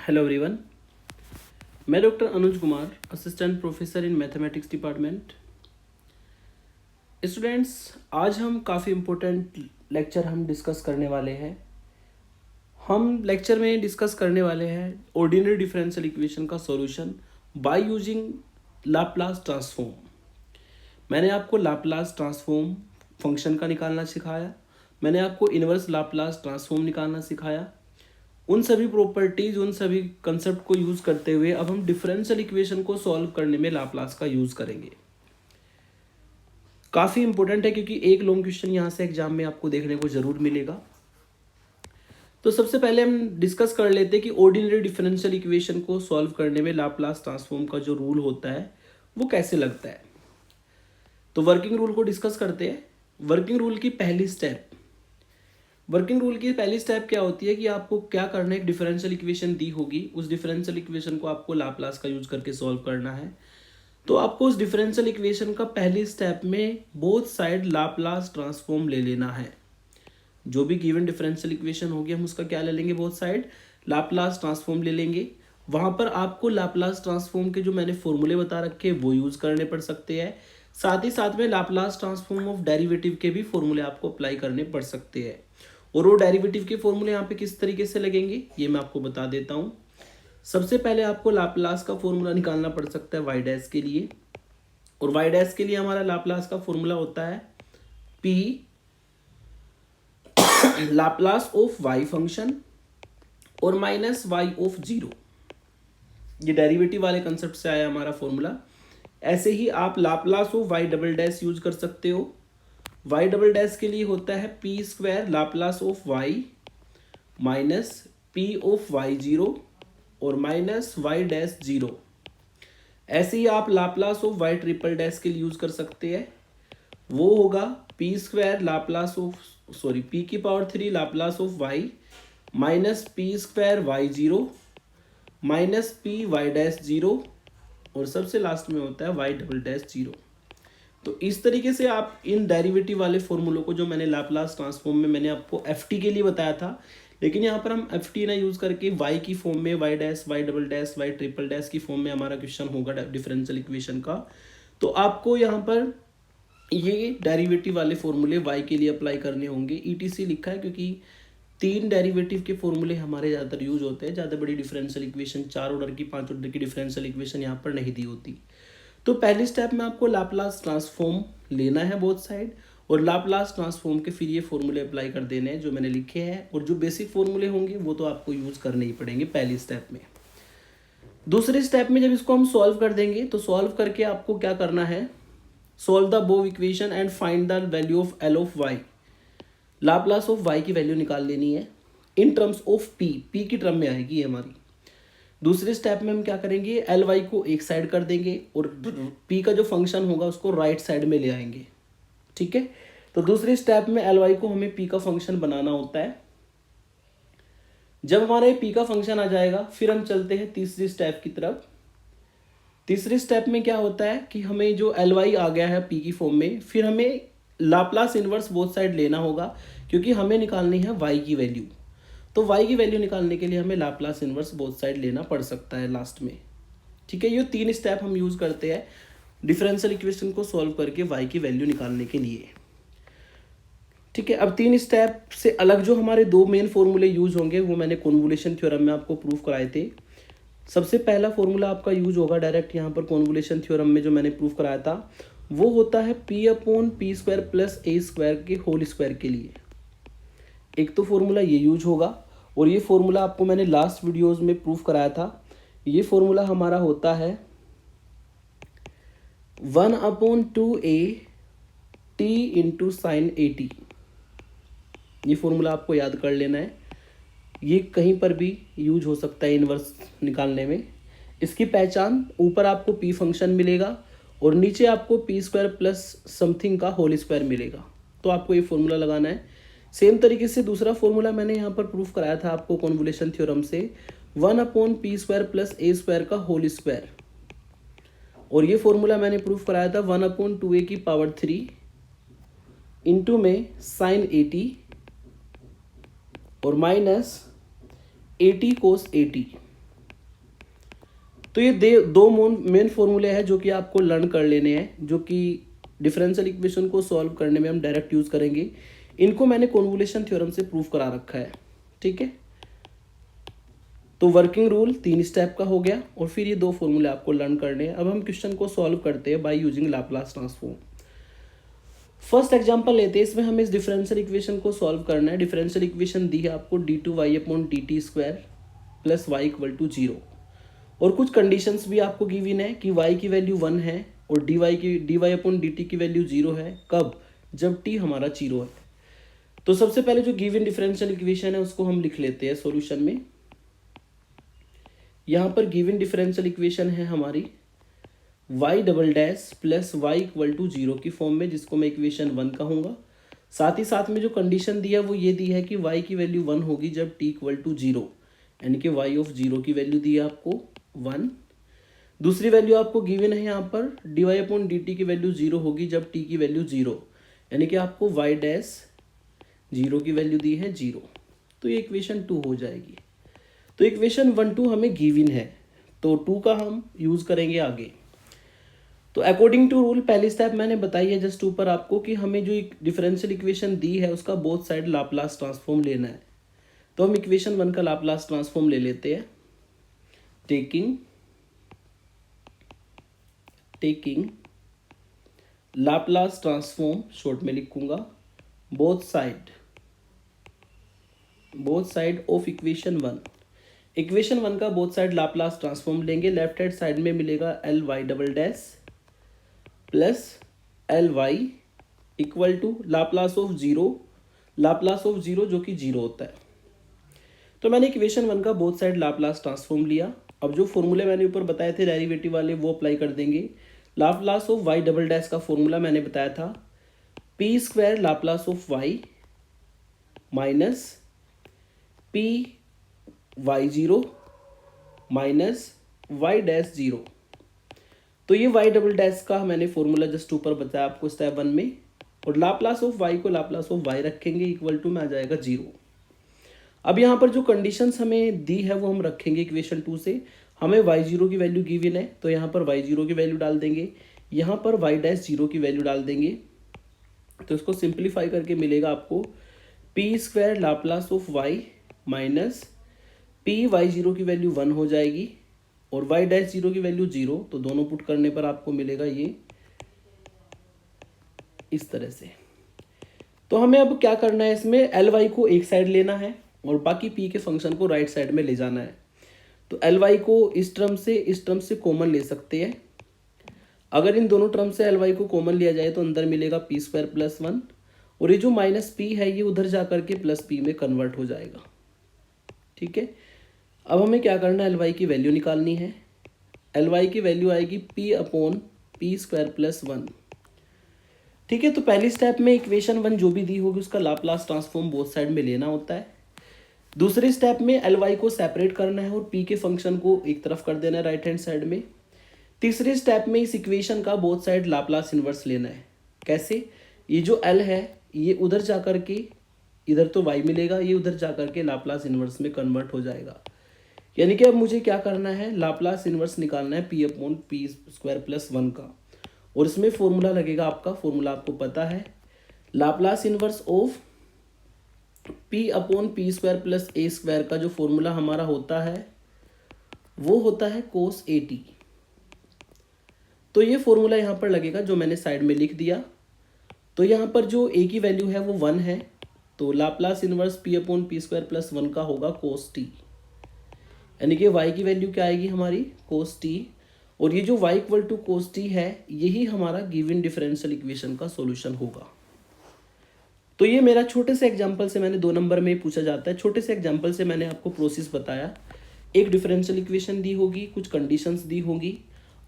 Hello everyone. मैं doctor Anuj Kumar, assistant professor in mathematics department. Students, आज हम काफ़ी इम्पोर्टेंट लेक्चर हम डिस्कस करने वाले हैं। हम लेक्चर में डिस्कस करने वाले हैं ऑर्डिनरी डिफरेंशियल इक्वेशन का solution by using Laplace transform. मैंने आपको लाप्लास ट्रांसफॉर्म फंक्शन का निकालना सिखाया, मैंने आपको इनवर्स लाप्लास ट्रांसफॉर्म निकालना सिखाया। उन सभी प्रॉपर्टीज, उन सभी कंसेप्ट को यूज़ करते हुए अब हम डिफरेंशियल इक्वेशन को सॉल्व करने में लाप्लास का यूज़ करेंगे। काफ़ी इंपॉर्टेंट है क्योंकि एक लॉन्ग क्वेश्चन यहाँ से एग्जाम में आपको देखने को ज़रूर मिलेगा। तो सबसे पहले हम डिस्कस कर लेते हैं कि ऑर्डिनरी डिफरेंशियल इक्वेशन को सॉल्व करने में लाप्लास ट्रांसफॉर्म का जो रूल होता है वो कैसे लगता है। तो वर्किंग रूल को डिस्कस करते हैं। वर्किंग रूल की पहली स्टेप क्या होती है कि आपको क्या करना है। एक डिफरेंशियल इक्वेशन दी होगी, उस डिफरेंशियल इक्वेशन को आपको लाप्लास का यूज करके सॉल्व करना है। तो आपको उस डिफरेंशियल इक्वेशन का पहली स्टेप में बोथ साइड लाप्लास ट्रांसफॉर्म ले लेना है। जो भी गिवन डिफरेंशियल इक्वेशन होगी हम उसका क्या ले लेंगे, बोथ साइड लाप्लास ट्रांसफॉर्म ले लेंगे। वहां पर आपको लाप्लास ट्रांसफॉर्म के जो मैंने फॉर्मूले बता रखे हैं वो यूज करने पड़ सकते हैं। साथ ही साथ में लाप्लास ट्रांसफॉर्म ऑफ डेरिवेटिव के भी फॉर्मूले आपको अप्लाई करने पड़ सकते हैं। और वो डेरिवेटिव के फॉर्मूले यहाँ पे किस तरीके से लगेंगे ये मैं आपको बता देता हूँ। सबसे पहले आपको लाप्लास का फॉर्मूला निकालना पड़ सकता है वाई डैश के लिए, और वाई डैश के लिए हमारा लाप्लास का फॉर्मूला होता है P Laplace of Y function और माइनस वाई ऑफ जीरो। ये डेरिवेटिव वाले कंसेप्ट से आया हमारा फॉर्मूला। ऐसे ही आप Laplace of Y double dash use कर सकते हो। वाई डबल डैश के लिए होता है P square Laplace of Y minus P of Y zero और माइनस वाई डैश जीरो। ऐसे ही आप Laplace of Y triple dash के लिए यूज कर सकते हैं। वो होगा P square Laplace of P की power 3 Laplace of Y minus P square Y zero minus P Y dash zero और सबसे लास्ट में होता है वाई डबल डैश जीरो। तो इस तरीके से आप इन डेरिवेटिव वाले फॉर्मूलों को, जो मैंने लाप्लास ट्रांसफॉर्म में मैंने आपको एफ टी के लिए बताया था, लेकिन यहाँ पर हम एफ टी ना यूज करके वाई की फॉर्म में Y dash Y double dash Y triple dash की फॉर्म में हमारा क्वेश्चन होगा डिफरेंशियल इक्वेशन का। तो आपको यहाँ पर ये डेरिवेटिव वाले फॉर्मूले वाई के लिए अप्लाई करने होंगे। ईटीसी लिखा है क्योंकि 3 डेरिवेटिव के फॉर्मूले हमारे ज़्यादातर यूज होते हैं। ज़्यादा बड़ी डिफरेंशियल इक्वेशन 4 ऑर्डर की 5 ऑर्डर की डिफरेंशियल इक्वेशन यहाँ पर नहीं दी होती। तो पहली स्टेप में आपको लाप्लास ट्रांसफॉर्म लेना है बोथ साइड, और लाप्लास ट्रांसफॉर्म के फिर ये फॉर्मूले अप्लाई कर देने हैं जो मैंने लिखे हैं, और जो बेसिक फॉर्मूले होंगे वो तो आपको यूज करने ही पड़ेंगे पहली स्टेप में। दूसरे स्टेप में जब इसको हम सॉल्व कर देंगे तो सॉल्व करके आपको क्या करना है, solve the above equation and find the value of L of Y. Laplace of Y की वैल्यू निकाल लेनी है इन टर्म्स ऑफ पी की टर्म में आएगी हमारी। दूसरे स्टेप में हम क्या करेंगे, एल वाई को एक साइड कर देंगे और पी का जो फंक्शन होगा उसको राइट साइड में ले आएंगे। ठीक है, तो दूसरे स्टेप में एल वाई को हमें पी का फंक्शन बनाना होता है। जब हमारा ये पी का फंक्शन आ जाएगा फिर हम चलते हैं तीसरी स्टेप की तरफ। तीसरे स्टेप में क्या होता है कि हमें जो एल वाई आ गया है पी की फॉर्म में, फिर हमें लाप्लास इनवर्स बोथ साइड लेना होगा क्योंकि हमें निकालनी है वाई की वैल्यू। तो y की वैल्यू निकालने के लिए हमें लाप्लास इनवर्स बोथ साइड लेना पड़ सकता है लास्ट में। ठीक है, ये 3 स्टेप हम यूज करते हैं डिफरेंशियल इक्वेशन को सॉल्व करके y की वैल्यू निकालने के लिए। ठीक है, अब 3 स्टेप से अलग जो हमारे 2 मेन फॉर्मूले यूज होंगे वो मैंने कॉन्वोल्यूशन थ्योरम में आपको प्रूव कराए थे। सबसे पहला फॉर्मूला आपका यूज होगा डायरेक्ट यहाँ पर कॉन्वोल्यूशन थ्योरम में जो मैंने प्रूव कराया था, वो होता है P upon P square plus A square के होल स्क्वायर के लिए। एक तो फॉर्मूला ये यूज होगा, और ये फॉर्मूला आपको मैंने लास्ट वीडियोस में प्रूफ कराया था। ये फॉर्मूला हमारा होता है 1/2a t into sine A T. ये फॉर्मूला आपको याद कर लेना है, ये कहीं पर भी यूज हो सकता है इनवर्स निकालने में। इसकी पहचान, ऊपर आपको p फंक्शन मिलेगा और नीचे आपको पी स्क्वायर प्लस समथिंग का होल स्क्वायर मिलेगा। तो आपको ये फॉर्मूला लगाना है। सेम तरीके से दूसरा फॉर्मूला मैंने यहाँ पर प्रूफ कराया था आपको कॉन्वोल्यूशन थ्योरम से, 1/p square plus A square का होल स्क्वायर। और ये फॉर्मूला मैंने प्रूफ कराया था 1/2a की पावर 3 इंटू में साइन 80 और माइनस 80 कोस 80। तो ये दो मेन फॉर्मूले हैं जो कि आपको लर्न कर लेने हैं, जो कि डिफरेंशियल इक्वेशन को सॉल्व करने में हम डायरेक्ट यूज़ करेंगे। इनको मैंने कॉन्वोल्यूशन थ्योरम से प्रूव करा रखा है, ठीक है। तो वर्किंग रूल 3 स्टेप का हो गया और फिर ये 2 फॉर्मूले आपको लर्न करने हैं। अब हम क्वेश्चन को सॉल्व करते हैं by using Laplace transform. First example लेते हैं, इसमें हमें इस डिफरेंशियल इक्वेशन को सॉल्व करना है। डिफरेंशियल इक्वेशन दी है आपको d2y/dt² प्लस y = 0 और कुछ कंडीशंस भी आपको गिवन है कि y की वैल्यू 1 है और dy/dt की वैल्यू 0 है। कब? जब t हमारा 0 है। तो सबसे पहले जो गिवन डिफरेंशियल इक्वेशन है उसको हम लिख लेते हैं सॉल्यूशन में। यहाँ पर गिवन डिफरेंशियल इक्वेशन है हमारी y double dash plus y = 0 की फॉर्म में, जिसको मैं इक्वेशन 1 कहूँगा। साथ ही साथ में जो कंडीशन दी है वो ये दी है कि y की वैल्यू 1 होगी जब t = 0, यानी कि y(0) की वैल्यू दी है आपको 1। दूसरी वैल्यू आपको गिवन है यहाँ पर dy/dt की वैल्यू 0 होगी जब t की वैल्यू 0, यानी कि आपको y'(0) की वैल्यू दी है 0। तो ये इक्वेशन 2 हो जाएगी। तो इक्वेशन 1, 2 हमें गिवन है, तो 2 का हम यूज़ करेंगे आगे। तो अकॉर्डिंग टू रूल पहली स्टेप मैंने बताई है जस्ट ऊपर आपको कि हमें जो डिफरेंशियल इक्वेशन दी है उसका बोथ साइड लाप्लास ट्रांसफॉर्म लेना है। तो हम इक्वेशन 1 का लाप्लास ट्रांसफॉर्म ले लेते हैं। टेकिंग लाप्लास ट्रांसफॉर्म, शॉर्ट में लिखूंगा, both side of equation 1। Equation 1 का बोथ साइड लाप्लास ट्रांसफॉर्म लेंगे। लेफ्ट हैंड साइड में मिलेगा ly" plus ly equal to Laplace of 0 जो कि 0 होता है। तो मैंने इक्वेशन 1 का बोथ साइड लाप्लास ट्रांसफॉर्म लिया। अब जो फॉर्मूले मैंने ऊपर बताए थे डेरिवेटिव वाले वो अप्लाई कर देंगे। लाप्लास ऑफ y" का फॉर्मूला मैंने बताया था p² Laplace of y minus py0 minus y'0। तो ये y" का मैंने फॉर्मूला जस्ट ऊपर बताया आपको स्टेप 1 में, और लाप्लास ऑफ y को लाप्लास ऑफ y रखेंगे इक्वल टू में आ जाएगा 0। अब यहाँ पर जो कंडीशंस हमें दी है वो हम रखेंगे इक्वेशन 2 से। हमें y0 की वैल्यू गिवन है तो यहाँ पर y0 की वैल्यू डाल देंगे, यहाँ पर y'0 की वैल्यू डाल देंगे। तो इसको सिंप्लीफाई करके मिलेगा आपको p² Laplace of y minus py0 की वैल्यू 1 हो जाएगी और y'0 की वैल्यू 0। तो दोनों पुट करने पर आपको मिलेगा ये इस तरह से। तो हमें अब क्या करना है, इसमें ly को एक साइड लेना है और बाकी p के फंक्शन को राइट साइड में ले जाना है। तो ly को इस टर्म से कॉमन ले सकते हैं। अगर इन दोनों टर्म से ly को कॉमन लिया जाए तो अंदर मिलेगा p² प्लस 1 और ये जो माइनस p है ये उधर जा करके प्लस p में कन्वर्ट हो जाएगा, ठीक है। अब हमें क्या करना है, ly की वैल्यू निकालनी है। ly की वैल्यू आएगी p/p² प्लस 1, ठीक है। तो पहली स्टेप में इक्वेशन 1 जो भी दी होगी उसका लाप्लास ट्रांसफॉर्म बोथ साइड में लेना होता है। दूसरे स्टेप में ly को सेपरेट करना है और p के फंक्शन को एक तरफ कर देना है राइट हैंड साइड में। तीसरे स्टेप में इस इक्वेशन का बोथ साइड लाप्लास इन्वर्स लेना है। कैसे? ये जो l है ये उधर जा करके, इधर तो y मिलेगा, ये उधर जा करके लाप्लास इन्वर्स में कन्वर्ट हो जाएगा। यानी कि अब मुझे क्या करना है, लाप्लास इन्वर्स निकालना है p/p² प्लस 1 का, और इसमें फॉर्मूला लगेगा आपका, फॉर्मूला आपको पता है, Laplace inverse of p/p² plus a² का जो फॉर्मूला हमारा होता है वो होता है cos at। तो ये फॉर्मूला यहाँ पर लगेगा जो मैंने साइड में लिख दिया। तो यहाँ पर जो a की वैल्यू है वो 1 है, तो लाप्लास इन्वर्स p/p² प्लस 1 का होगा cos t, यानी कि y की वैल्यू क्या आएगी हमारी cos t, और ये जो y = cos t है यही हमारा गिवन डिफरेंशियल इक्वेशन का सॉल्यूशन होगा। तो ये मेरा छोटे से एग्जांपल से, मैंने 2 नंबर में पूछा जाता है, छोटे से एग्जांपल से मैंने आपको प्रोसेस बताया। एक डिफरेंशियल इक्वेशन दी होगी, कुछ कंडीशंस दी होगी,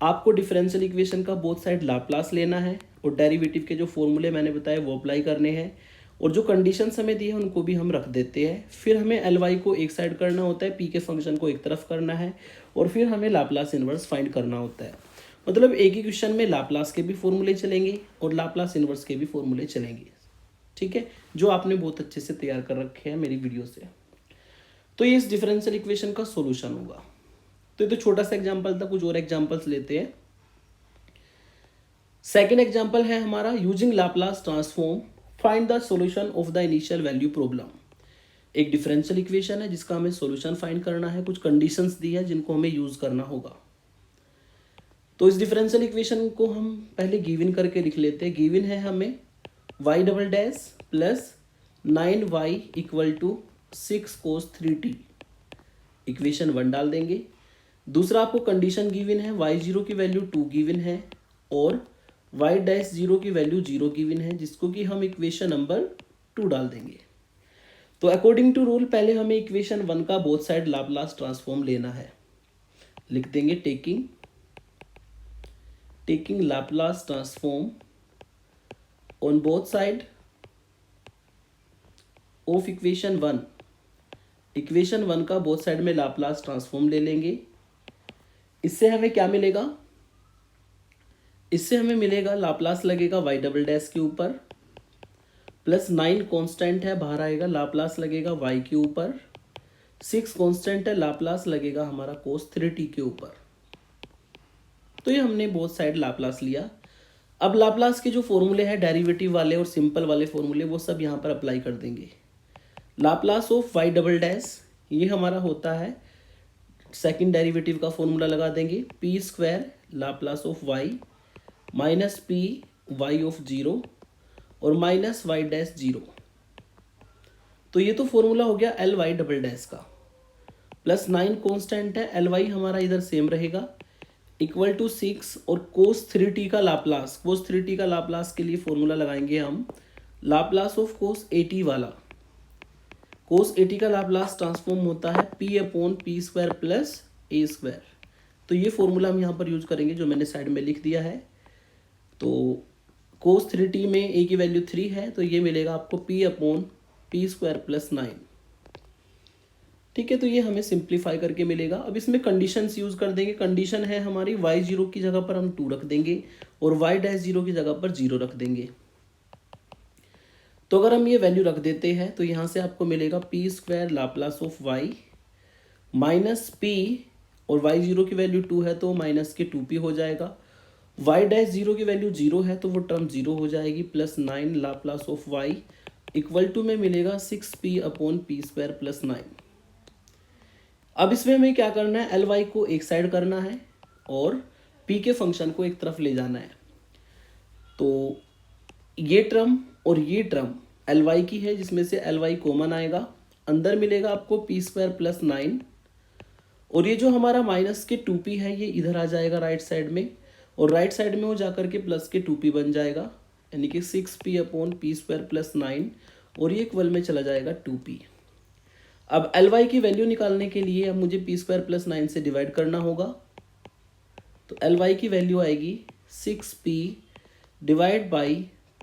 आपको डिफरेंशियल इक्वेशन का बोथ साइड लाप्लास लेना है और डेरिवेटिव के जो फॉर्मूले मैंने बताए वो अप्लाई करने हैं, और जो कंडीशंस हमें दी है उनको भी हम रख देते हैं। फिर हमें ly को एक साइड करना होता है, p के फंक्शन को एक तरफ करना है, और फिर हमें लाप्लास इन्वर्स फाइंड करना होता है। मतलब एक ही क्वेश्चन में लाप्लास के भी फॉर्मूले चलेंगे और लाप्लास इन्वर्स के भी फॉर्मूले चलेंगे, ठीक है, जो आपने बहुत अच्छे से तैयार कर रखे हैं मेरी वीडियो से। तो ये इस डिफरेंशियल इक्वेशन का सॉल्यूशन होगा। तो ये तो छोटा सा एग्जाम्पल था, कुछ और एग्जाम्पल्स लेते हैं। सेकेंड एग्जाम्पल है हमारा using Laplace transform find the solution of the initial value problem. एक डिफरेंशियल इक्वेशन है जिसका हमें सॉल्यूशन फाइंड करना है, कुछ कंडीशंस दी है जिनको हमें यूज करना होगा। तो इस डिफरेंशियल इक्वेशन को हम पहले गिवन करके लिख लेते हैं। गिवन है हमें y double dash plus 9y equal to 6 cos 3t, equation 1 डाल देंगे। दूसरा आपको कंडीशन गिवन है, y0 की वैल्यू 2 गिवन है और y डैश 0 की वैल्यू 0 गिवन है, जिसको कि हम इक्वेशन नंबर 2 डाल देंगे। तो अकॉर्डिंग टू रूल पहले हमें इक्वेशन 1 का बोथ साइड लाप्लास ट्रांसफॉर्म लेना है। लिख देंगे taking Laplace transform on both side of equation 1। Equation 1 का बोथ साइड में लाप्लास ट्रांसफॉर्म ले लेंगे। इससे हमें क्या मिलेगा, इससे हमें मिलेगा लाप्लास लगेगा y डबल डैश के ऊपर प्लस 9 कांस्टेंट है, बाहर आएगा, लाप्लास लगेगा y के ऊपर, 6 कांस्टेंट है, लाप्लास लगेगा हमारा cos 3t के ऊपर। तो ये हमने बोथ साइड लाप्लास लिया। अब लाप्लास के जो फॉर्मूले हैं डेरिवेटिव वाले और सिंपल वाले फॉर्मूले, वो सब यहाँ पर अप्लाई कर देंगे। Laplace of y double dash ये हमारा होता है, सेकंड डेरिवेटिव का फॉर्मूला लगा देंगे, P square Laplace of y minus P Y of 0 और माइनस वाई डैश 0। तो ये तो फॉर्मूला हो गया एल वाई डबल डैश का। प्लस 9 कांस्टेंट है, एल वाई हमारा इधर सेम रहेगा, इक्वल टू 6 और कोस 3t का लाप्लास, कोस 3t का लाप्लास के लिए फॉर्मूला लगाएंगे हम लाप्लास ऑफ कोस 80 वाला। कोस 80 का लाप्लास ट्रांसफॉर्म होता है p upon P square plus A square. तो ये फॉर्मूला हम यहाँ पर यूज करेंगे जो मैंने साइड में लिख दिया है। तो कोस 3t में a की वैल्यू 3 है, तो ये मिलेगा आपको p upon P square plus 9। ठीक है, तो ये हमें सिंप्लीफाई करके मिलेगा। अब इसमें कंडीशंस यूज कर देंगे। कंडीशन है हमारी y0 की जगह पर हम 2 रख देंगे और y डैश 0 की जगह पर 0 रख देंगे। तो अगर हम ये वैल्यू रख देते हैं तो यहाँ से आपको मिलेगा P square Laplace of y minus P, और y0 की वैल्यू 2 है तो माइनस के 2p हो जाएगा। y डैश 0 की वैल्यू 0 है तो वो टर्म 0 हो जाएगी, plus 9 Laplace of y equal to में मिलेगा 6p upon P square plus 9। अब इसमें हमें क्या करना है, एल वाई को एक साइड करना है और p के फंक्शन को एक तरफ ले जाना है। तो ये टर्म और ये टर्म एल वाई की है, जिसमें से एल वाई कॉमन आएगा, अंदर मिलेगा आपको पी स्क्वायर प्लस 9, और ये जो हमारा माइनस के 2p है ये इधर आ जाएगा राइट साइड में, और राइट साइड में वो जाकर के प्लस के 2p बन जाएगा, यानी कि 6p upon P square plus 9, और ये इक्वल में चला जाएगा 2p। अब एल वाई की वैल्यू निकालने के लिए अब मुझे पी स्क्वायर प्लस 9 से डिवाइड करना होगा। तो एल वाई की वैल्यू आएगी 6p divide by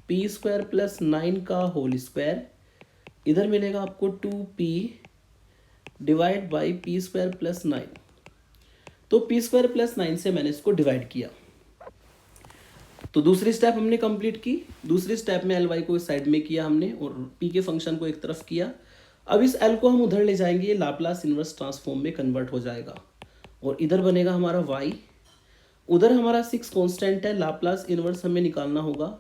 P square plus 9 का होल स्क्वायर, इधर मिलेगा आपको 2p divide by P square plus 9। तो पी स्क्वायर प्लस 9 से मैंने इसको डिवाइड किया। तो दूसरी स्टेप हमने कंप्लीट की। दूसरी स्टेप में एल वाई को इस साइड में किया हमने और पी के फंक्शन को एक तरफ किया। अब इस एल को हम उधर ले जाएंगे, ये लाप्लास इनवर्स ट्रांसफॉर्म में कन्वर्ट हो जाएगा और इधर बनेगा हमारा वाई, उधर हमारा 6 कांस्टेंट है, लाप्लास इनवर्स हमें निकालना होगा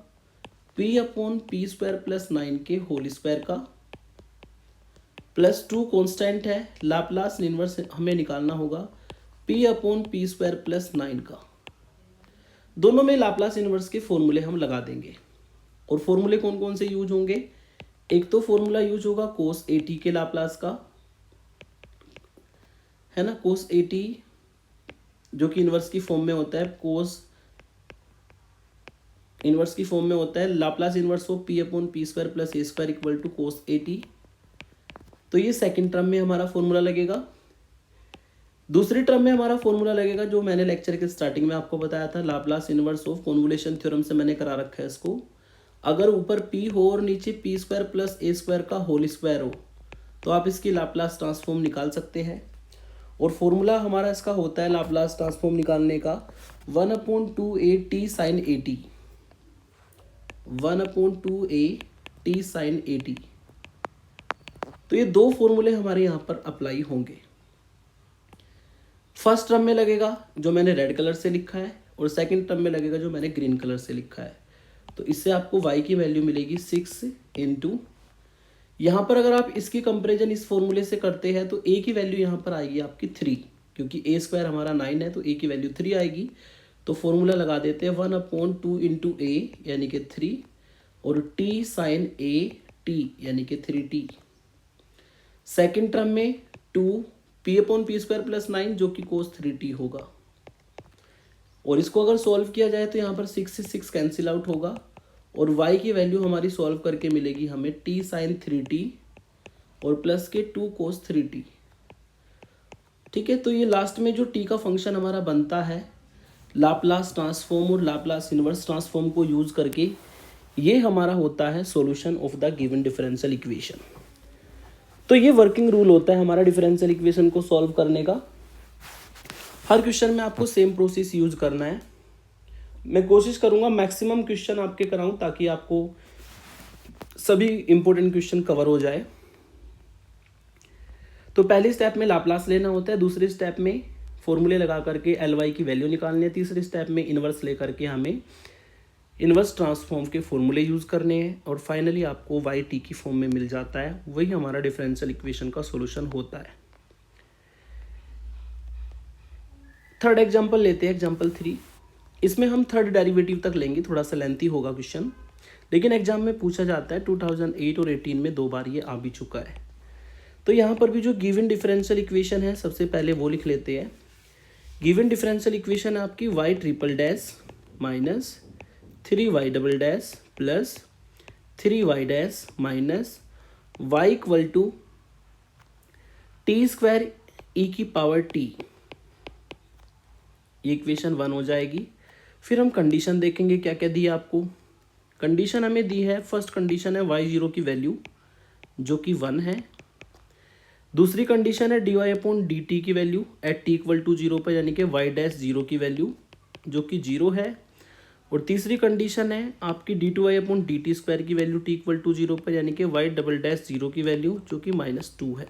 p upon P square plus 9 के होल स्क्वायर का, प्लस 2 कांस्टेंट है, लाप्लास इनवर्स हमें निकालना होगा p upon P square plus 9 का। दोनों में लाप्लास इनवर्स के फॉर्मूले हम लगा देंगे, और फॉर्मूले कौन कौन से यूज होंगे, एक तो फॉर्मूला यूज होगा कोस 80 के लाप्लास का, है ना, कोस 80 जो कि इनवर्स की फॉर्म में होता है, कोस इनवर्स की फॉर्म में होता है, लाप्लास इनवर्स हो p upon P square plus A square equal to cos 80। तो ये सेकंड टर्म में हमारा फॉर्मूला लगेगा। दूसरी टर्म में हमारा फॉर्मूला लगेगा जो मैंने लेक्चर के स्टार्टिंग में आपको बताया था, Laplace inverse of convolution theorem से मैंने करा रखा है इसको। अगर ऊपर p हो और नीचे P square plus A square का होल स्क्वायर हो तो आप इसकी लाप्लास ट्रांसफॉर्म निकाल सकते हैं। और फॉर्मूला हमारा इसका होता है लाप्लास ट्रांसफॉर्म निकालने का 1/2a t sin 80, 1/2a t sin 80। तो ये दो फॉर्मूले हमारे यहाँ पर अप्लाई होंगे। फर्स्ट टर्म में लगेगा जो मैंने रेड कलर से लिखा है और सेकंड टर्म में लगेगा जो मैंने ग्रीन कलर से लिखा है। तो इससे आपको y की वैल्यू मिलेगी 6 इंटू, यहाँ पर अगर आप इसकी कंपेरिजन इस फॉर्मूले से करते हैं तो a की वैल्यू यहाँ पर आएगी आपकी 3, क्योंकि a स्क्वायर हमारा 9 है तो a की वैल्यू 3 आएगी। तो फॉर्मूला लगा देते हैं 1/2 इंटू a यानी कि 3 और t साइन a t यानी कि 3t। सेकेंड टर्म में 2 p/p स्क्वायर प्लस 9 जो कि कोस 3t होगा। और इसको अगर सॉल्व किया जाए तो यहाँ पर 6 से 6 कैंसिल आउट होगा और y की वैल्यू हमारी सॉल्व करके मिलेगी हमें t साइन 3t और प्लस के 2 कोस 3t। ठीक है, तो ये लास्ट में जो t का फंक्शन हमारा बनता है लाप्लास ट्रांसफॉर्म और लाप्लास इन्वर्स ट्रांसफॉर्म को यूज करके, ये हमारा होता है solution of the given differential equation. तो ये वर्किंग रूल होता है हमारा डिफरेंशियल इक्वेशन को सॉल्व करने का। हर क्वेश्चन में आपको सेम प्रोसेस यूज करना है। मैं कोशिश करूंगा मैक्सिमम क्वेश्चन आपके कराऊं ताकि आपको सभी इंपॉर्टेंट क्वेश्चन कवर हो जाए। तो पहले स्टेप में लाप्लास लेना होता है, दूसरे स्टेप में फॉर्मूले लगा करके एल की वैल्यू निकालनी है, तीसरे स्टेप में इन्वर्स लेकर के हमें इन्वर्स ट्रांसफॉर्म के फॉर्मूले यूज करने हैं और फाइनली आपको वाई टी की फॉर्म में मिल जाता है। वही हमारा डिफरेंशियल इक्वेशन का सॉल्यूशन होता है। थर्ड एग्जांपल लेते हैं, एग्जांपल 3। इसमें हम थर्ड डेरिवेटिव तक लेंगे, थोड़ा सा लेंथी होगा क्वेश्चन, लेकिन एग्जाम में पूछा जाता है। 2008 और 18 में 2 बार ये आ भी चुका है। तो यहाँ पर भी जो गिवन डिफरेंशियल इक्वेशन है सबसे पहले वो लिख लेते हैं। गिवन डिफरेंशियल इक्वेशन है आपकी y triple dash minus 3y double dash plus 3y dash minus y equal to T square E की पावर टी। ये इक्वेशन 1 हो जाएगी। फिर हम कंडीशन देखेंगे क्या क्या दी है आपको। कंडीशन हमें दी है, फर्स्ट कंडीशन है y0 की वैल्यू जो कि 1 है। दूसरी कंडीशन है dy/dt की value at t equal to 0 पर, यानी कि y डैश 0 की वैल्यू जो कि 0 है। और तीसरी कंडीशन है आपकी d2y/dt स्क्वायर की वैल्यू t इक्वल टू 0 पर, यानी कि y डबल डैश 0 की वैल्यू जो कि -2 है।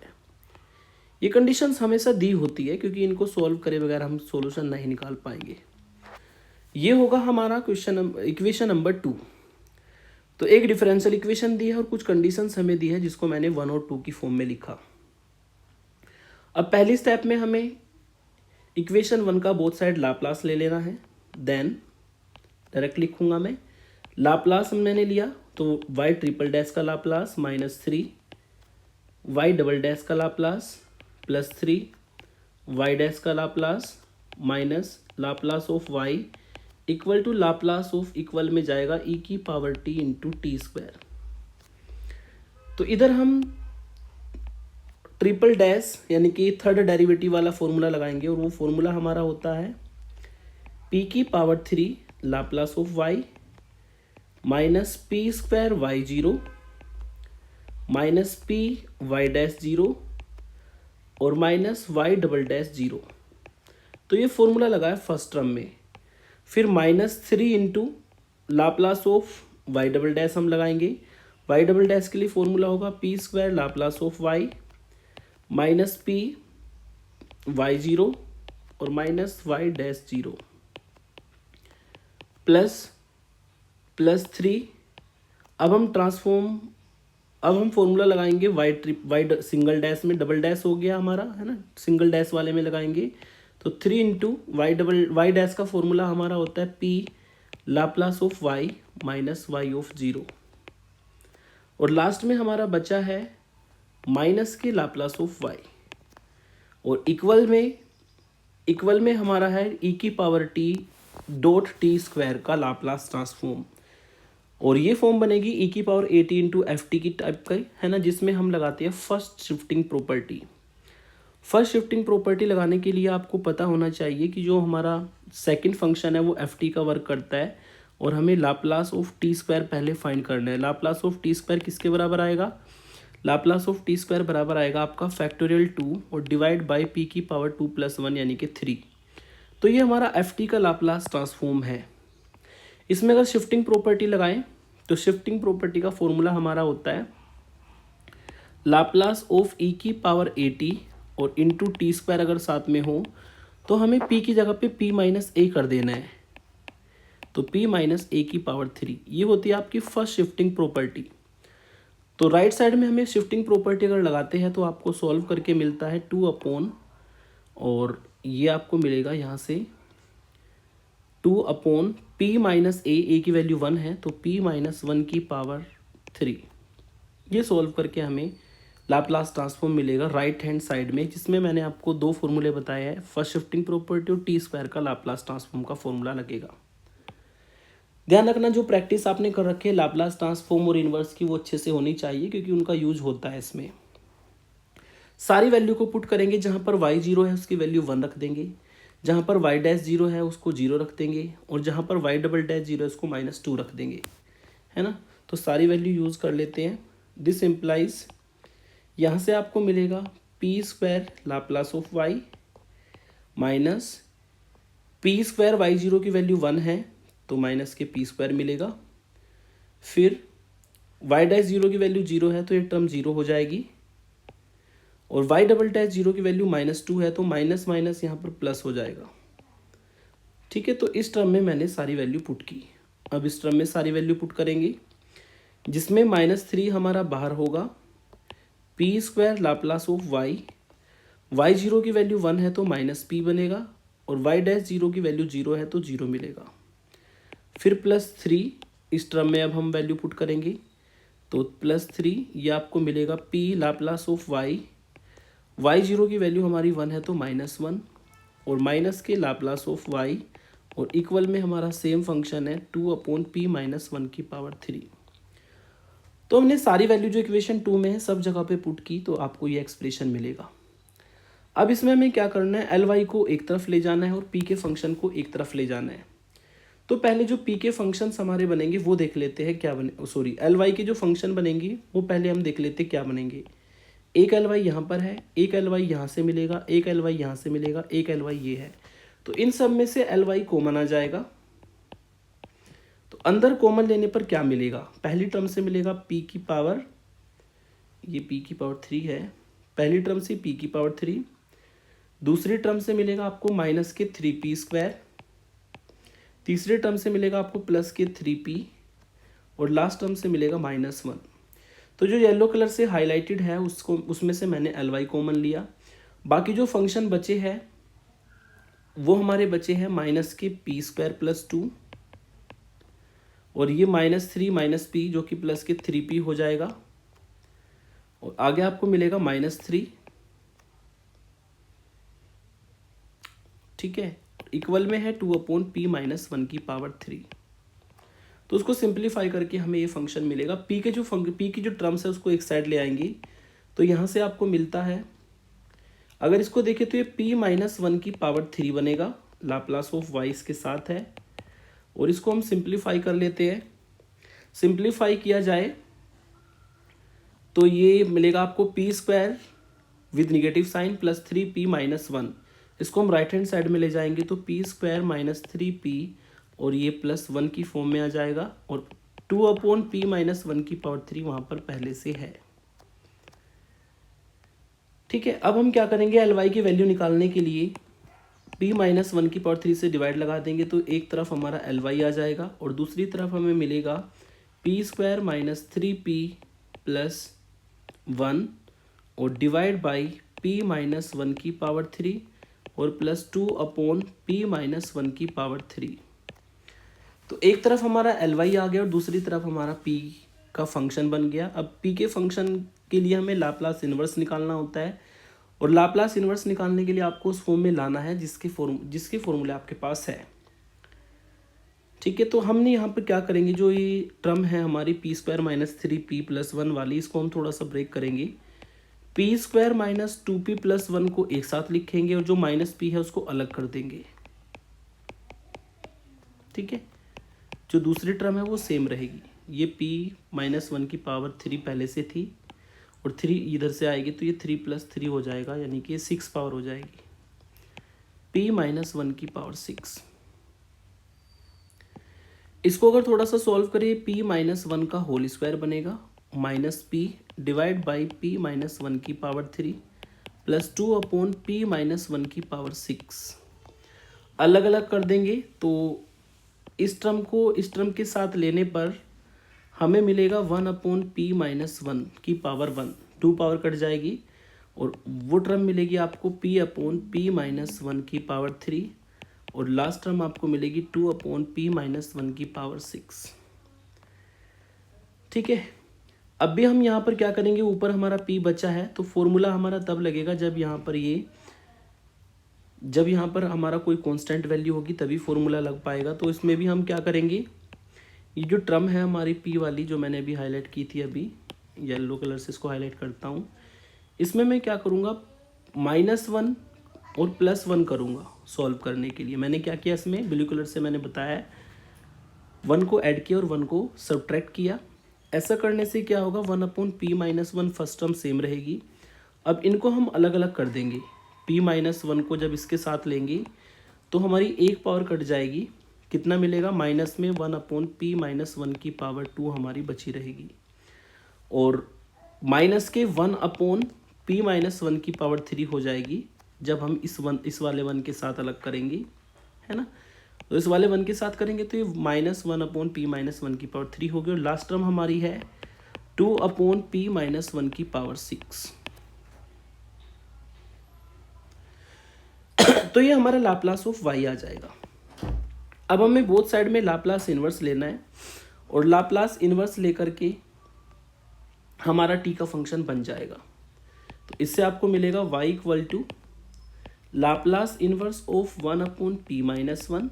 ये कंडीशंस हमेशा दी होती है क्योंकि इनको सॉल्व करे बगैर हम सॉल्यूशन नहीं निकाल पाएंगे। ये होगा हमारा इक्वेशन नंबर 2। तो एक डिफरेंशियल इक्वेशन दी है और कुछ कंडीशंस हमें दी है जिसको मैंने 1 और 2 की फॉर्म में लिखा। अब पहली स्टेप में हमें इक्वेशन 1 का बोथ साइड लाप्लास ले लेना है। देन डायरेक्ट लिखूंगा मैं, लाप्लास मैंने लिया तो y ट्रिपल डैश का लाप्लास -3 y डबल डैश का लाप्लास +3 y डैश का Laplace minus Laplace of y equal to Laplace of equal में जाएगा e की power t into T square. तो इधर हम ट्रिपल डैश यानी कि थर्ड डेरिवेटिव वाला फॉर्मूला लगाएंगे और वो फॉर्मूला हमारा होता है p की power 3 Laplace of y minus p square y0 minus p y dash 0 और माइनस y डबल डैश 0। तो ये फॉर्मूला लगा है फर्स्ट टर्म में। फिर -3 into Laplace of y double dash हम लगाएंगे। y डबल डैश के लिए फॉर्मूला होगा p square Laplace of y minus p y0 और माइनस y डैश 0 प्लस 3। अब हम फॉर्मूला लगाएंगे y सिंगल डैश में, डबल डैश हो गया हमारा है ना, सिंगल डैश वाले में लगाएंगे तो 3 इंटू y डैश का फॉर्मूला हमारा होता है p Laplace of y minus y of 0 और लास्ट में हमारा बचा है माइनस के लाप्लास ऑफ y और इक्वल में हमारा है e की power t dot T square का लाप्लास ट्रांसफॉर्म। और ये फॉर्म बनेगी e की power at into F T की टाइप का है ना, जिसमें हम लगाते हैं first shifting property. First shifting property लगाने के लिए आपको पता होना चाहिए कि जो हमारा सेकंड फंक्शन है वो एफ टी का वर्क करता है और हमें लाप्लास ऑफ टी स्क्वायर पहले फाइंड करना है। लाप्लास ऑफ टी स्क्वायर किसके बराबर आएगा? लाप्लास ऑफ टी स्क्वायर बराबर आएगा आपका फैक्टोरियल 2 और डिवाइड बाई पी की पावर 2 + 1 यानी कि 3। तो ये हमारा एफ टी का लाप्लास ट्रांसफॉर्म है। इसमें अगर शिफ्टिंग प्रॉपर्टी लगाएं तो शिफ्टिंग प्रॉपर्टी का फॉर्मूला हमारा होता है लाप्लास ऑफ ई की पावर 80 और इंटू टी स्क्वायर अगर साथ में हो तो हमें p की जगह पे p माइनस ए कर देना है, तो p माइनस ए की पावर 3, ये होती है आपकी फर्स्ट शिफ्टिंग प्रॉपर्टी। तो राइट साइड में हमें शिफ्टिंग प्रॉपर्टी अगर लगाते हैं तो आपको सॉल्व करके मिलता है 2 अपॉन, और ये आपको मिलेगा यहाँ से 2 अपॉन p माइनस ए की वैल्यू 1 है तो p माइनस 1 की पावर 3। ये सॉल्व करके हमें लाप्लास ट्रांसफॉर्म मिलेगा राइट हैंड साइड में, जिसमें मैंने आपको दो फॉर्मूले बताए हैं, फर्स्ट शिफ्टिंग प्रॉपर्टी और टी स्क्वायर का लाप्लास ट्रांसफॉर्म का फॉर्मूला लगेगा। ध्यान रखना जो प्रैक्टिस आपने कर रखी है लाप्लास ट्रांसफॉर्म और इन्वर्स की वो अच्छे से होनी चाहिए, क्योंकि उनका यूज होता है इसमें। सारी वैल्यू को पुट करेंगे, जहाँ पर y 0 है उसकी वैल्यू 1 रख देंगे, जहाँ पर y डैश 0 है उसको 0 रख देंगे, और जहाँ पर y डबल डैश 0 है उसको -2 रख देंगे, है ना। तो सारी वैल्यू यूज़ कर लेते हैं। दिस इम्प्लाइज यहाँ से आपको मिलेगा P square Laplace of y minus P square Y 0 की वैल्यू 1 है तो माइनस के पी स्क्वायर मिलेगा, फिर y डैश 0 की वैल्यू 0 है तो ये टर्म 0 हो जाएगी, और y डबल डैश 0 की वैल्यू -2 है तो माइनस माइनस यहाँ पर प्लस हो जाएगा। ठीक है, तो इस टर्म में मैंने सारी वैल्यू पुट की। अब इस टर्म में सारी वैल्यू पुट करेंगे, जिसमें -3 हमारा बाहर होगा, P square Laplace of y 0 की वैल्यू 1 है तो -p बनेगा, और y डैश 0 की वैल्यू 0 है तो 0 मिलेगा, फिर +3 इस टर्म में अब हम वैल्यू पुट करेंगे तो +3 ये आपको मिलेगा p लाप्लास ऑफ y 0 की वैल्यू हमारी 1 है तो -1, और माइनस के लाप्लास ऑफ y, और इक्वल में हमारा सेम फंक्शन है 2 अपॉन p माइनस 1 की पावर 3। तो हमने सारी वैल्यू जो इक्वेशन 2 में है सब जगह पे पुट की, तो आपको ये एक्सप्रेशन मिलेगा। अब इसमें हमें क्या करना है, एल वाई को एक तरफ ले जाना है और पी के फंक्शन को एक तरफ ले जाना है। तो पहले जो पी के फंक्शंस हमारे बनेंगे वो देख लेते हैं क्या बने, सॉरी एल वाई के जो फंक्शन बनेंगे वो पहले हम देख लेते हैं क्या बनेंगे। एक एल वाई यहाँ पर है, एक एल वाई यहाँ से मिलेगा, एक एल वाई यहाँ से मिलेगा, एक एल वाई ये है, तो इन सब में से एल वाई कॉमन आ जाएगा। तो अंदर कॉमन लेने पर क्या मिलेगा, पहली टर्म से मिलेगा p की पावर, ये p की पावर 3 है, पहली टर्म से p की पावर 3, दूसरी टर्म से मिलेगा आपको माइनस के 3p स्क्वायर, तीसरे टर्म से मिलेगा आपको प्लस के 3p, और लास्ट टर्म से मिलेगा -1। तो जो येलो कलर से हाईलाइटेड है उसको, उसमें से मैंने एल वाई कॉमन लिया। बाकी जो फंक्शन बचे हैं वो हमारे बचे हैं माइनस के p स्क्वायर प्लस 2, और ये -3 -p जो कि प्लस के 3p हो जाएगा, और आगे आपको मिलेगा -3। ठीक है, इक्वल में है 2 अपॉन p माइनस 1 की पावर 3। तो उसको सिंप्लीफाई करके हमें ये फंक्शन मिलेगा। p की जो टर्म्स है उसको एक साइड ले आएंगे, तो यहाँ से आपको मिलता है, अगर इसको देखें तो ये p माइनस 1 की पावर 3 बनेगा, लाप्लास ऑफ y इसके साथ है, और इसको हम सिंप्लीफाई कर लेते हैं। सिंप्लीफाई किया जाए तो ये मिलेगा आपको p square with negative sign plus 3p minus 1, इसको हम राइट हैंड साइड में ले जाएंगे तो p स्क्वायर माइनस 3p, और ये +1 की फॉर्म में आ जाएगा, और 2 अपॉन p माइनस 1 की पावर 3 वहाँ पर पहले से है। ठीक है, अब हम क्या करेंगे, एल वाई की वैल्यू निकालने के लिए p माइनस 1 की पावर 3 से डिवाइड लगा देंगे, तो एक तरफ हमारा एल वाई आ जाएगा और दूसरी तरफ हमें मिलेगा p square minus 3p plus 1, और डिवाइड बाई p माइनस 1 की पावर 3 और +2 अपॉन p माइनस 1 की पावर 3। तो एक तरफ हमारा एल वाई आ गया और दूसरी तरफ हमारा p का फंक्शन बन गया। अब p के फंक्शन के लिए हमें लाप्लास इन्वर्स निकालना होता है, और लाप्लास इन्वर्स निकालने के लिए आपको उस फॉर्म में लाना है जिसके फॉर्मूले आपके पास है। ठीक है, तो हमने यहाँ पर क्या करेंगे, जो ये टर्म है हमारी p square minus 3p plus 1 वाली, इसको हम थोड़ा सा ब्रेक करेंगे। p square minus 2p plus 1 को एक साथ लिखेंगे, और जो -p है उसको अलग कर देंगे। ठीक है, जो दूसरी टर्म है वो सेम रहेगी, ये p माइनस 1 की पावर 3 पहले से थी, और 3 इधर से आएगी तो ये 3 + 3 हो जाएगा, यानी कि 6 पावर हो जाएगी, p माइनस 1 की पावर 6। इसको अगर थोड़ा सा सॉल्व करें, p माइनस 1 का होल स्क्वायर बनेगा, -p divide by p minus 1 की power 3 plus 2 upon p minus 1 की पावर 6। अलग अलग कर देंगे तो इस टर्म को इस टर्म के साथ लेने पर हमें मिलेगा 1/p-1 की पावर 1, 2 पावर कट जाएगी और वो टर्म मिलेगी आपको p/p-1 की पावर 3 और लास्ट टर्म आपको मिलेगी 2/p-1 की पावर 6। ठीक है, अब भी हम यहाँ पर क्या करेंगे, ऊपर हमारा p बचा है तो फॉर्मूला हमारा तब लगेगा जब यहाँ पर हमारा कोई कांस्टेंट वैल्यू होगी तभी फॉर्मूला लग पाएगा। तो इसमें भी हम क्या करेंगे, ये जो टर्म है हमारी p वाली जो मैंने अभी हाईलाइट की थी, अभी येलो कलर से इसको हाईलाइट करता हूँ, इसमें मैं क्या करूँगा -1 और +1 करूँगा सॉल्व करने के लिए। मैंने क्या किया, इसमें ब्लू कलर से मैंने बताया 1 को ऐड किया और 1 को सब्ट्रैक्ट किया। ऐसा करने से क्या होगा, 1/p-1 फर्स्ट टर्म सेम रहेगी। अब इनको हम अलग अलग कर देंगे, p-1 को जब इसके साथ लेंगे तो हमारी एक पावर कट जाएगी, कितना मिलेगा माइनस में 1/p-1 की पावर 2 हमारी बची रहेगी और माइनस के 1/p-1 की पावर 3 हो जाएगी जब हम इस वाले 1 के साथ अलग करेंगे, है ना। तो इस वाले 1 के साथ करेंगे तो ये -1/p-1 की पावर 3 होगी और लास्ट टर्म हमारी है 2/p-1 की पावर 6। तो ये हमारा लाप्लास ऑफ y आ जाएगा। अब हमें बोथ साइड में लाप्लास इन्वर्स लेना है और लाप्लास इन्वर्स लेकर के हमारा t का फंक्शन बन जाएगा। तो इससे आपको मिलेगा y equal to Laplace inverse of 1/p-1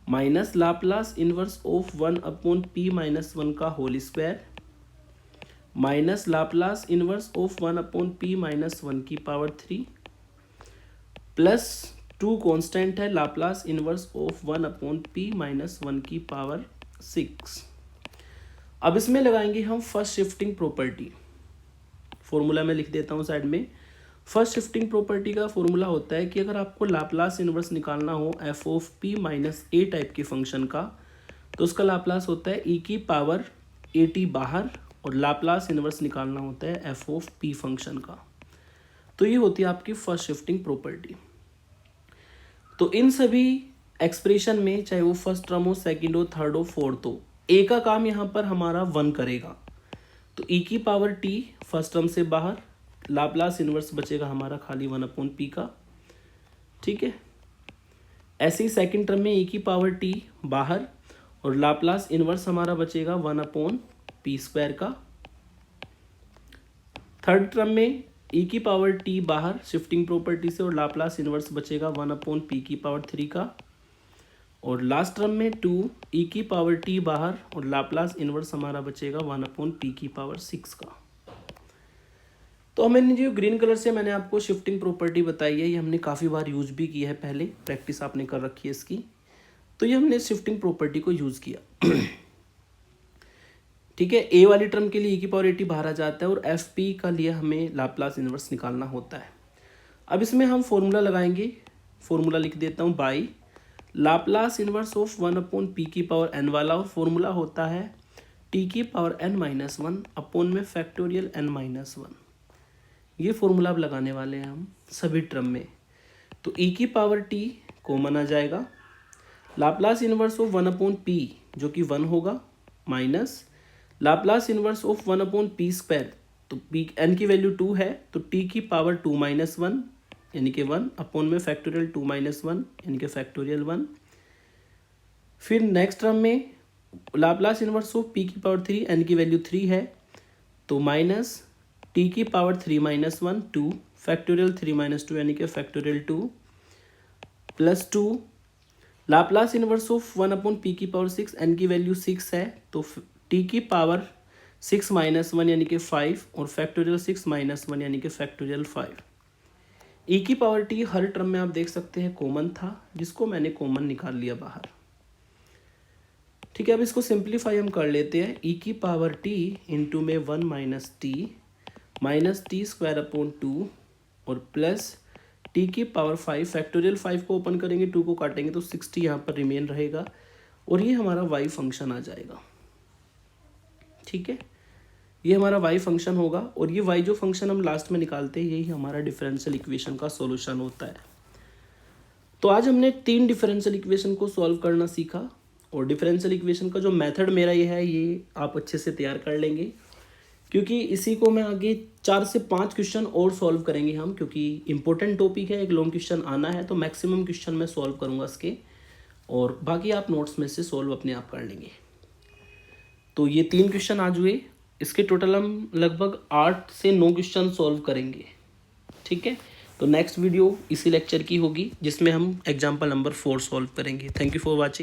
minus Laplace inverse of 1/p-1 का whole square minus Laplace inverse of 1/p-1 की पावर 3 प्लस 2 कांस्टेंट है लाप्लास इन्वर्स ऑफ 1/p-1 की पावर 6। अब इसमें लगाएंगे हम फर्स्ट शिफ्टिंग प्रॉपर्टी। फॉर्मूला में लिख देता हूँ साइड में। फर्स्ट शिफ्टिंग प्रॉपर्टी का फॉर्मूला होता है कि अगर आपको लाप्लास इन्वर्स निकालना हो F of P minus A type के फंक्शन का तो उसका लाप्लास होता है ई की पावर ए टी बाहर और लाप्लास इन्वर्स निकालना होता है एफ ऑफ पी फंक्शन का। तो ये होती है आपकी फर्स्ट शिफ्टिंग प्रॉपर्टी। तो इन सभी एक्सप्रेशन में चाहे वो फर्स्ट टर्म हो, सेकेंड हो, थर्ड हो, फोर्थ हो, ए का काम यहाँ पर हमारा 1 करेगा। तो ई की पावर टी फर्स्ट टर्म से बाहर, लाप्लास इन्वर्स बचेगा हमारा खाली 1/p का। ठीक है, ऐसे ही सेकंड टर्म में ई की पावर टी बाहर और लाप्लास इन्वर्स हमारा बचेगा 1/p² का। थर्ड टर्म में ई की पावर टी बाहर शिफ्टिंग प्रॉपर्टी से और लाप्लास इन्वर्स बचेगा 1/p की पावर 3 का। और लास्ट टर्म में 2 ई की पावर टी बाहर और लाप्लास इन्वर्स हमारा बचेगा 1/p की पावर 6 का। तो मैंने जो ग्रीन कलर से मैंने आपको शिफ्टिंग प्रॉपर्टी बताई है, ये हमने काफ़ी बार यूज भी की है, पहले प्रैक्टिस आपने कर रखी है इसकी। तो ये हमने शिफ्टिंग प्रॉपर्टी को यूज़ किया। ठीक है, ए वाली टर्म के लिए ई की पावर ए टी बाहर आ जाता है और एफ पी का लिए हमें लाप्लास इन्वर्स निकालना होता है। अब इसमें हम फॉर्मूला लगाएंगे। फॉर्मूला लिख देता हूँ, by Laplace inverse of 1/p की पावर n वाला फॉर्मूला होता है t की पावर n-1 अपॉन में फैक्टोरियल n-1। ये फॉर्मूला अब लगाने वाले हैं हम सभी टर्म में। तो e की पावर t कॉमन आ जाएगा, लाप्लास इन्वर्स ऑफ 1/p जो कि 1 होगा minus Laplace inverse of 1/p²। तो p n की वैल्यू 2 है तो t की पावर 2-1 यानी कि 1 अपॉन में फैक्टोरियल 2-1 यानी कि फैक्टोरियल 1। फिर नेक्स्ट टर्म में लाप्लास इन्वर्स ऑफ p की पावर 3, n की वैल्यू 3 है तो माइनस t की पावर 3-1 2 फैक्टोरियल 3-2 यानी कि factorial 2 plus 2 Laplace inverse of 1/p की पावर 6, n की वैल्यू 6 है तो t की पावर 6-1 यानी कि 5 और फैक्टोरियल 6-1 यानी कि फैक्टोरियल 5। e की पावर t हर टर्म में आप देख सकते हैं कॉमन था, जिसको मैंने कॉमन निकाल लिया बाहर। ठीक है, अब इसको सिंप्लीफाई हम कर लेते हैं। e की पावर t इंटू में 1 माइनस t² और प्लस t की पावर 5 फैक्टोरियल 5 को ओपन करेंगे, 2 को काटेंगे तो 60 यहाँ पर रिमेन रहेगा और ये हमारा y फंक्शन आ जाएगा। ठीक है, ये हमारा y फंक्शन होगा और ये y जो फंक्शन हम लास्ट में निकालते हैं यही हमारा डिफरेंशियल इक्वेशन का सॉल्यूशन होता है। तो आज हमने 3 डिफरेंशियल इक्वेशन को सॉल्व करना सीखा, और डिफरेंशियल इक्वेशन का जो मेथड मेरा ये है, ये आप अच्छे से तैयार कर लेंगे, क्योंकि इसी को मैं आगे 4 से 5 क्वेश्चन और सॉल्व करेंगे हम, क्योंकि इंपॉर्टेंट टॉपिक है, एक लॉन्ग क्वेश्चन आना है, तो मैक्सिमम क्वेश्चन मैं सॉल्व करूँगा इसके, और बाकी आप नोट्स में से सॉल्व अपने आप कर लेंगे। तो ये 3 क्वेश्चन आज हुए, इसके टोटल हम लगभग 8 से 9 क्वेश्चन सॉल्व करेंगे, ठीक है। तो नेक्स्ट वीडियो इसी लेक्चर की होगी, जिसमें हम एग्जाम्पल नंबर 4 सॉल्व करेंगे। Thank you for watching.